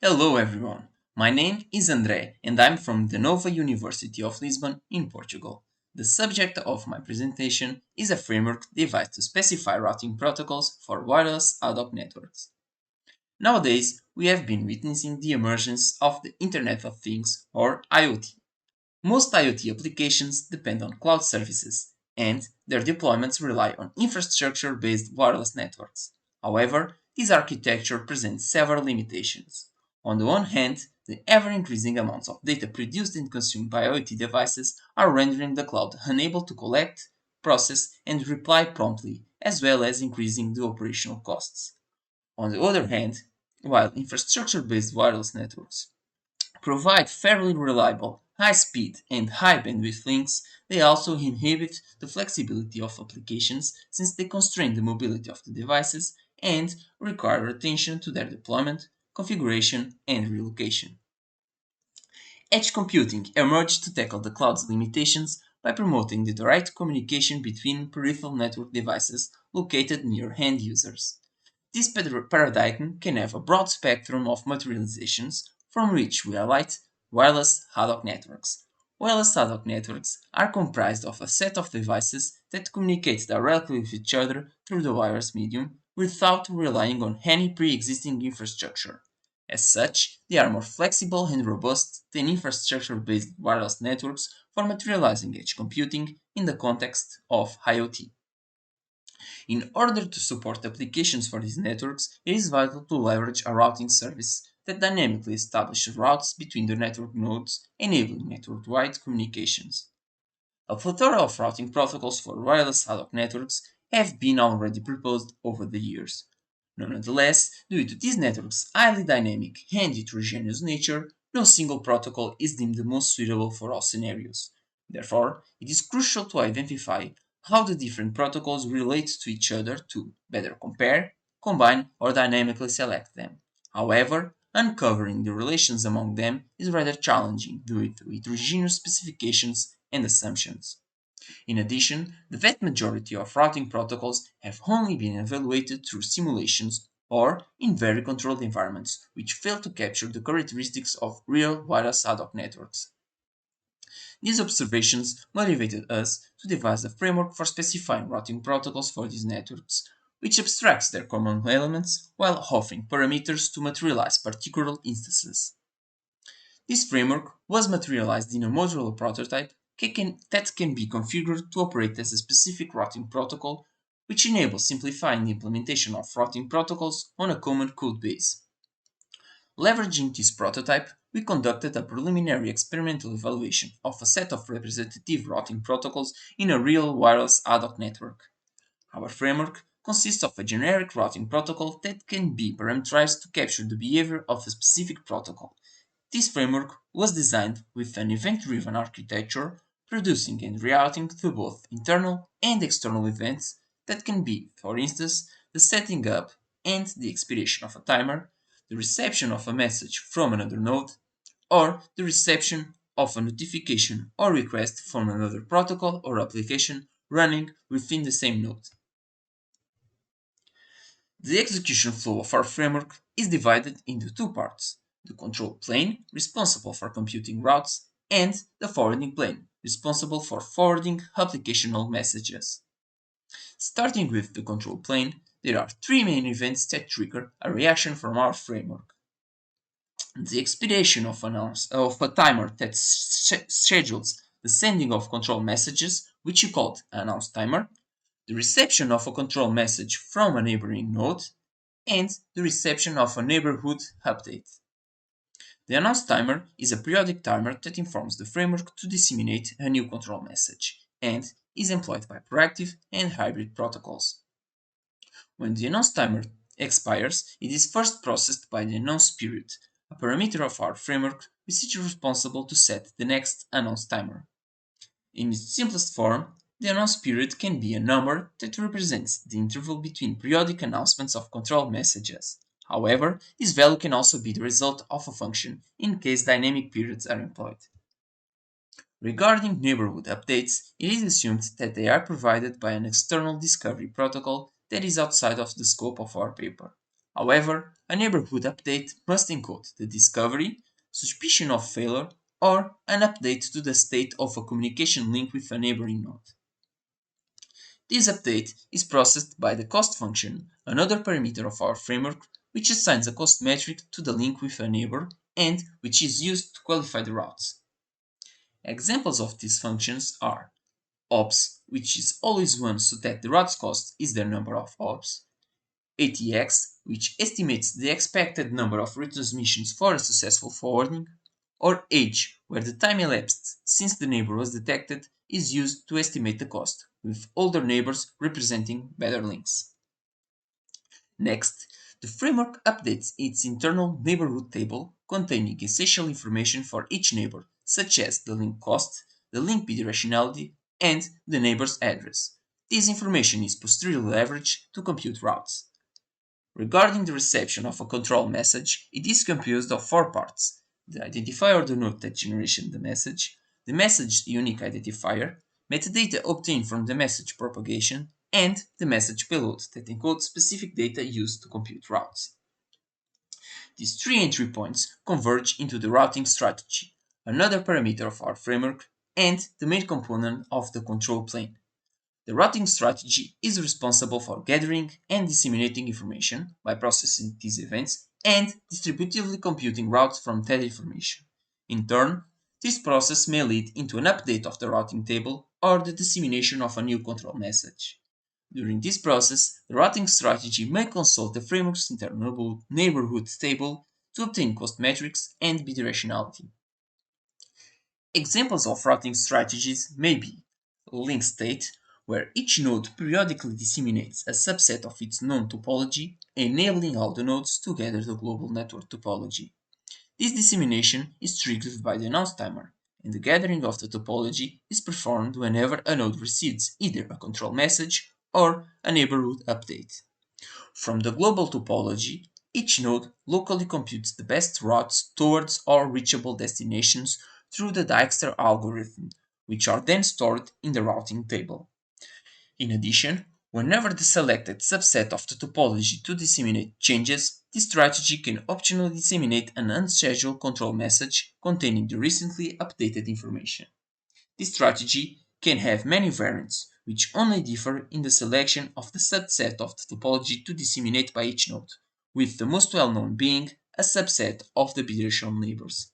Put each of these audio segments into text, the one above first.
Hello everyone, my name is André and I'm from the Nova University of Lisbon in Portugal. The subject of my presentation is a framework devised to specify routing protocols for wireless ad hoc networks. Nowadays, we have been witnessing the emergence of the Internet of Things or IoT. Most IoT applications depend on cloud services, and their deployments rely on infrastructure based wireless networks. However, this architecture presents several limitations. On the one hand, the ever increasing amounts of data produced and consumed by IoT devices are rendering the cloud unable to collect, process, and reply promptly, as well as increasing the operational costs. On the other hand, while infrastructure based wireless networks provide fairly reliable, high speed, and high bandwidth links, they also inhibit the flexibility of applications since they constrain the mobility of the devices and require attention to their deployment, configuration, and relocation. Edge computing emerged to tackle the cloud's limitations by promoting the direct communication between peripheral network devices located near end users. This paradigm can have a broad spectrum of materializations, from which we highlight wireless ad hoc networks. Wireless ad hoc networks are comprised of a set of devices that communicate directly with each other through the wireless medium without relying on any pre existing infrastructure. As such, they are more flexible and robust than infrastructure based wireless networks for materializing edge computing in the context of IoT. In order to support applications for these networks, it is vital to leverage a routing service that dynamically establishes routes between the network nodes, enabling network-wide communications. A plethora of routing protocols for wireless ad hoc networks have been already proposed over the years. Nonetheless, due to these networks' highly dynamic and heterogeneous nature, no single protocol is deemed the most suitable for all scenarios. Therefore, it is crucial to identify how the different protocols relate to each other to better compare, combine, or dynamically select them. However, uncovering the relations among them is rather challenging due to heterogeneous specifications and assumptions. In addition, the vast majority of routing protocols have only been evaluated through simulations or in very controlled environments, which fail to capture the characteristics of real wireless ad hoc networks. These observations motivated us to devise a framework for specifying routing protocols for these networks, which abstracts their common elements while offering parameters to materialize particular instances. This framework was materialized in a modular prototype that can be configured to operate as a specific routing protocol, which enables simplifying the implementation of routing protocols on a common code base. Leveraging this prototype, we conducted a preliminary experimental evaluation of a set of representative routing protocols in a real wireless ad hoc network. Our framework consists of a generic routing protocol that can be parameterized to capture the behavior of a specific protocol. This framework was designed with an event-driven architecture, producing and rerouting to both internal and external events that can be, for instance, the setting up and the expiration of a timer, the reception of a message from another node, or the reception of a notification or request from another protocol or application running within the same node. The execution flow of our framework is divided into two parts: the control plane, responsible for computing routes, and the forwarding plane, responsible for forwarding applicational messages. Starting with the control plane, there are three main events that trigger a reaction from our framework: the expiration of a timer that schedules the sending of control messages, which you called announce timer, the reception of a control message from a neighboring node, and the reception of a neighborhood update. The announce timer is a periodic timer that informs the framework to disseminate a new control message and is employed by proactive and hybrid protocols. When the announce timer expires, it is first processed by the announce period, a parameter of our framework which is responsible to set the next announce timer. In its simplest form, the announce period can be a number that represents the interval between periodic announcements of control messages. However, this value can also be the result of a function in case dynamic periods are employed. Regarding neighborhood updates, it is assumed that they are provided by an external discovery protocol that is outside of the scope of our paper. However, a neighborhood update must encode the discovery, suspicion of failure, or an update to the state of a communication link with a neighboring node. This update is processed by the cost function, another parameter of our framework, which assigns a cost metric to the link with a neighbor and which is used to qualify the routes. Examples of these functions are ops, which is always one so that the route's cost is the number of ops, ATX, which estimates the expected number of retransmissions for a successful forwarding, or age, where the time elapsed since the neighbor was detected is used to estimate the cost, with older neighbors representing better links. Next, the framework updates its internal neighborhood table containing essential information for each neighbor, such as the link cost, the link bidirectionality, and the neighbor's address. This information is posteriorly leveraged to compute routes. Regarding the reception of a control message, it is composed of four parts: the identifier or the node that generated the message unique identifier, metadata obtained from the message propagation, and the message payload that encodes specific data used to compute routes. These three entry points converge into the routing strategy, another parameter of our framework, and the main component of the control plane. The routing strategy is responsible for gathering and disseminating information by processing these events and distributively computing routes from that information. In turn, this process may lead into an update of the routing table or the dissemination of a new control message. During this process, the routing strategy may consult the framework's internal neighborhood table to obtain cost metrics and bidirectionality. Examples of routing strategies may be link state, where each node periodically disseminates a subset of its known topology, enabling all the nodes to gather the global network topology. This dissemination is triggered by the announce timer, and the gathering of the topology is performed whenever a node receives either a control message or a neighborhood update. From the global topology, each node locally computes the best routes towards all reachable destinations through the Dijkstra algorithm, which are then stored in the routing table. In addition, whenever the selected subset of the topology to disseminate changes, this strategy can optionally disseminate an unscheduled control message containing the recently updated information. This strategy can have many variants, which only differ in the selection of the subset of the topology to disseminate by each node, with the most well-known being a subset of the bidirectional neighbors.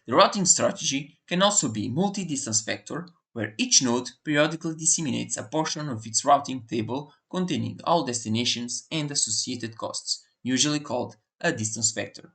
The routing strategy can also be multi-distance vector, where each node periodically disseminates a portion of its routing table containing all destinations and associated costs, usually called a distance vector.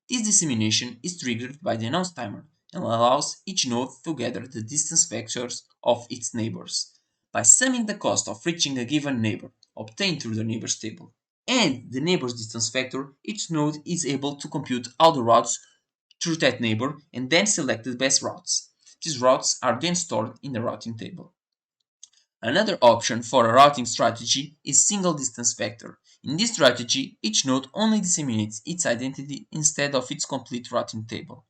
This dissemination is triggered by the announce timer and allows each node to gather the distance vectors of its neighbors. By summing the cost of reaching a given neighbor obtained through the neighbors table and the neighbor's distance vector, each node is able to compute all the routes through that neighbor and then select the best routes. These routes are then stored in the routing table. Another option for a routing strategy is single distance vector. In this strategy, each node only disseminates its identity instead of its complete routing table.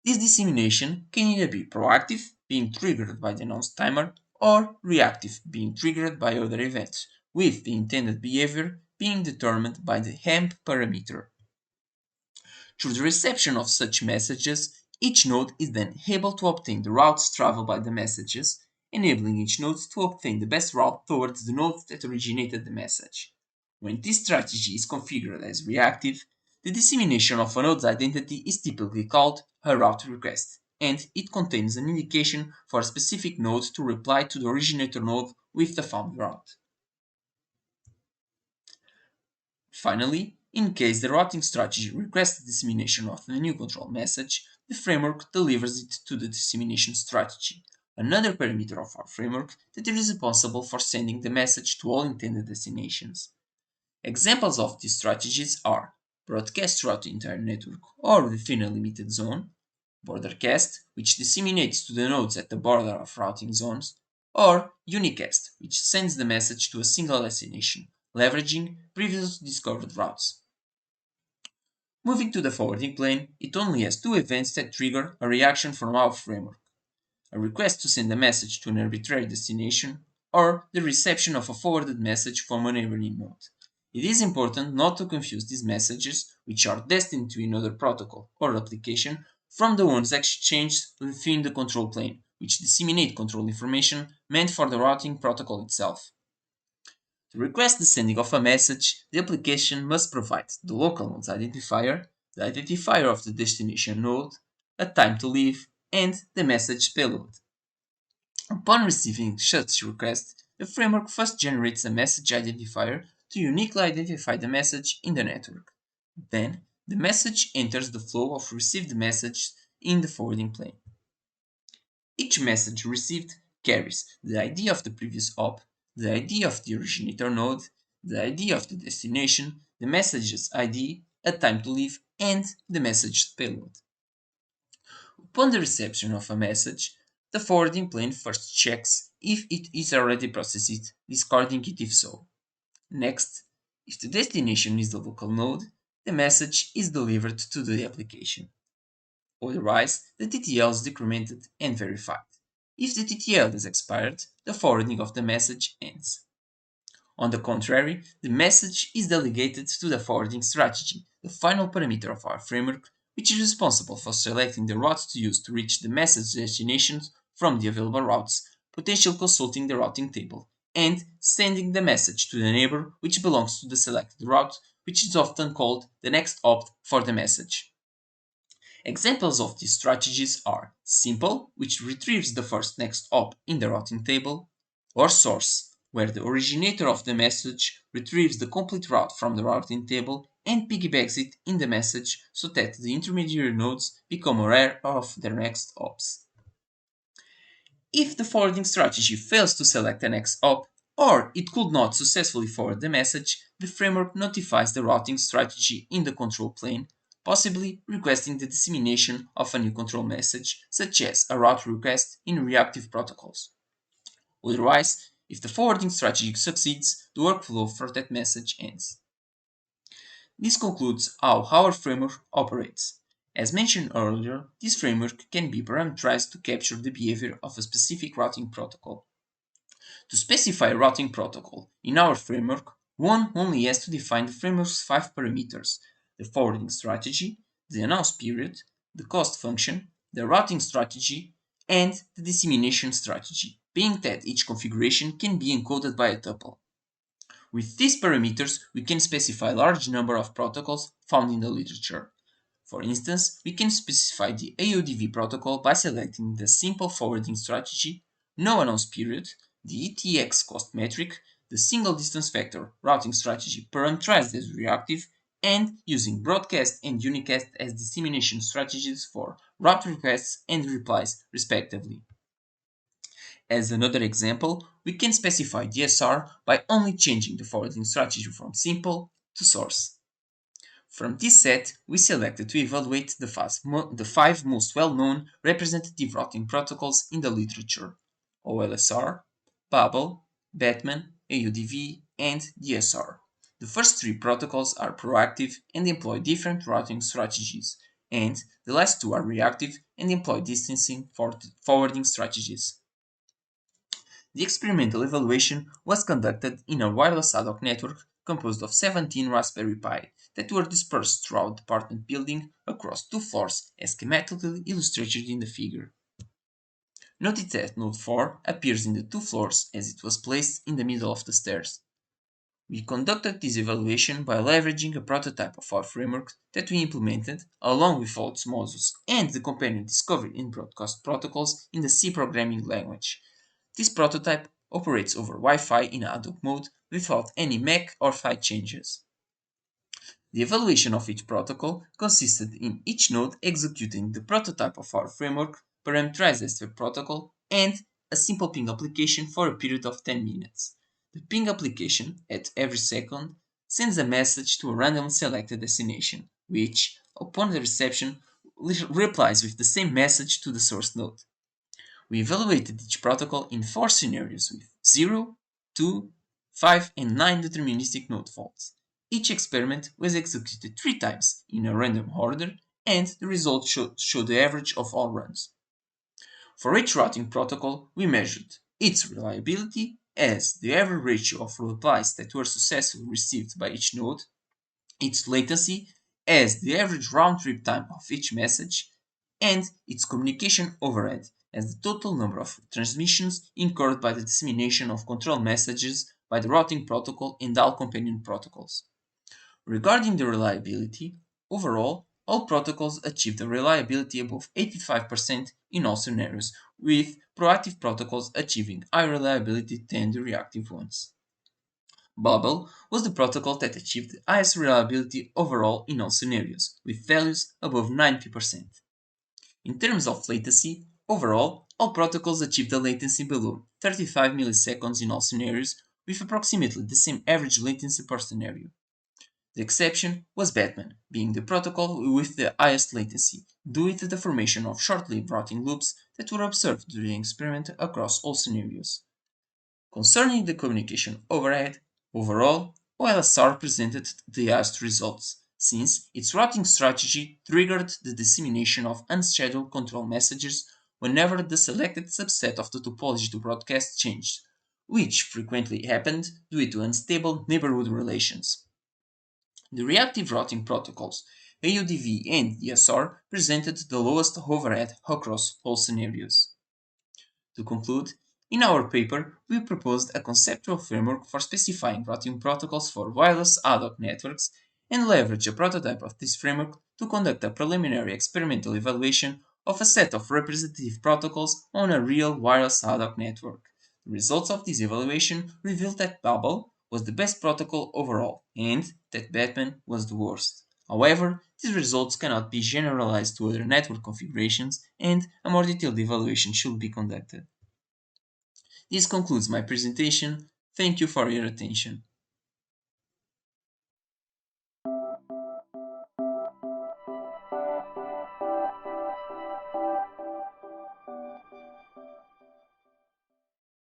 This dissemination can either be proactive, being triggered by the announce timer, or reactive, being triggered by other events, with the intended behavior being determined by the AMP parameter. Through the reception of such messages, each node is then able to obtain the routes traveled by the messages, enabling each node to obtain the best route towards the node that originated the message. When this strategy is configured as reactive, the dissemination of a node's identity is typically called a route request, and it contains an indication for a specific node to reply to the originator node with the found route. Finally, in case the routing strategy requests the dissemination of the new control message, the framework delivers it to the dissemination strategy, another parameter of our framework that is responsible for sending the message to all intended destinations. Examples of these strategies are broadcast throughout the entire network or within a limited zone, bordercast, which disseminates to the nodes at the border of routing zones, or unicast, which sends the message to a single destination, leveraging previously discovered routes. Moving to the forwarding plane, it only has two events that trigger a reaction from our framework: a request to send a message to an arbitrary destination, or the reception of a forwarded message from a neighboring node. It is important not to confuse these messages, which are destined to another protocol or application, from the ones exchanged within the control plane, which disseminate control information meant for the routing protocol itself. To request the sending of a message, the application must provide the local node's identifier, the identifier of the destination node, a time to leave, and the message payload. Upon receiving such request, the framework first generates a message identifier to uniquely identify the message in the network. Then, the message enters the flow of received messages in the forwarding plane. Each message received carries the ID of the previous op, the ID of the originator node, the ID of the destination, the message's ID, a time to leave, and the message payload. Upon the reception of a message, the forwarding plane first checks if it is already processed, discarding it if so. Next, if the destination is the local node, the message is delivered to the application. Otherwise, the TTL is decremented and verified. If the TTL is expired, the forwarding of the message ends. On the contrary, the message is delegated to the forwarding strategy, the final parameter of our framework, which is responsible for selecting the route to use to reach the message destinations from the available routes, potentially consulting the routing table, and sending the message to the neighbor which belongs to the selected route, which is often called the next opt for the message. Examples of these strategies are simple, which retrieves the first next op in the routing table, or source, where the originator of the message retrieves the complete route from the routing table and piggybacks it in the message so that the intermediary nodes become aware of their next ops. If the forwarding strategy fails to select an next op, or it could not successfully forward the message, the framework notifies the routing strategy in the control plane, possibly requesting the dissemination of a new control message, such as a route request in reactive protocols. Otherwise, if the forwarding strategy succeeds, the workflow for that message ends. This concludes how our framework operates. As mentioned earlier, this framework can be parameterized to capture the behavior of a specific routing protocol. To specify a routing protocol in our framework, one only has to define the framework's 5 parameters: the forwarding strategy, the announce period, the cost function, the routing strategy, and the dissemination strategy, being that each configuration can be encoded by a tuple. With these parameters, we can specify a large number of protocols found in the literature. For instance, we can specify the AODV protocol by selecting the simple forwarding strategy, no announce period, the ETX cost metric, the single distance vector routing strategy parameterized as reactive, and using broadcast and unicast as dissemination strategies for route requests and replies, respectively. As another example, we can specify DSR by only changing the forwarding strategy from simple to source. From this set, we selected to evaluate the 5 most well-known representative routing protocols in the literature: OLSR, Babel, Batman, AUDV, and DSR. The first 3 protocols are proactive and employ different routing strategies, and the last 2 are reactive and employ distancing forwarding strategies. The experimental evaluation was conducted in a wireless ad hoc network composed of 17 Raspberry Pi that were dispersed throughout the apartment building across 2 floors as schematically illustrated in the figure. Notice that node 4 appears in the 2 floors as it was placed in the middle of the stairs. We conducted this evaluation by leveraging a prototype of our framework that we implemented, along with Osmosis and the companion discovery and broadcast protocols in the C programming language. This prototype operates over Wi-Fi in ad hoc mode without any MAC or PHY changes. The evaluation of each protocol consisted in each node executing the prototype of our framework, parameterized as the protocol, and a simple ping application for a period of 10 minutes. The ping application, at every second, sends a message to a randomly selected destination, which, upon the reception, replies with the same message to the source node. We evaluated each protocol in 4 scenarios with 0, 2, 5, and 9 deterministic node faults. Each experiment was executed 3 times in a random order, and the results show the average of all runs. For each routing protocol, we measured its reliability, as the average ratio of replies that were successfully received by each node, its latency as the average round-trip time of each message, and its communication overhead as the total number of transmissions incurred by the dissemination of control messages by the routing protocol and all companion protocols. Regarding the reliability, overall, all protocols achieved a reliability above 85% in all scenarios, with proactive protocols achieving higher reliability than the reactive ones. Bubble was the protocol that achieved the highest reliability overall in all scenarios, with values above 90%. In terms of latency, overall, all protocols achieved a latency below 35 milliseconds in all scenarios, with approximately the same average latency per scenario. The exception was Batman, being the protocol with the highest latency, due to the formation of short-lived routing loops that were observed during the experiment across all scenarios. Concerning the communication overhead, overall, OLSR presented the highest results, since its routing strategy triggered the dissemination of unscheduled control messages whenever the selected subset of the topology to broadcast changed, which frequently happened due to unstable neighborhood relations. The reactive routing protocols, AUDV and DSR, presented the lowest overhead across all scenarios. To conclude, in our paper, we proposed a conceptual framework for specifying routing protocols for wireless ad hoc networks and leverage a prototype of this framework to conduct a preliminary experimental evaluation of a set of representative protocols on a real wireless ad hoc network. The results of this evaluation revealed that Babel was the best protocol overall and that Batman was the worst. However, these results cannot be generalized to other network configurations, and a more detailed evaluation should be conducted. This concludes my presentation. Thank you for your attention.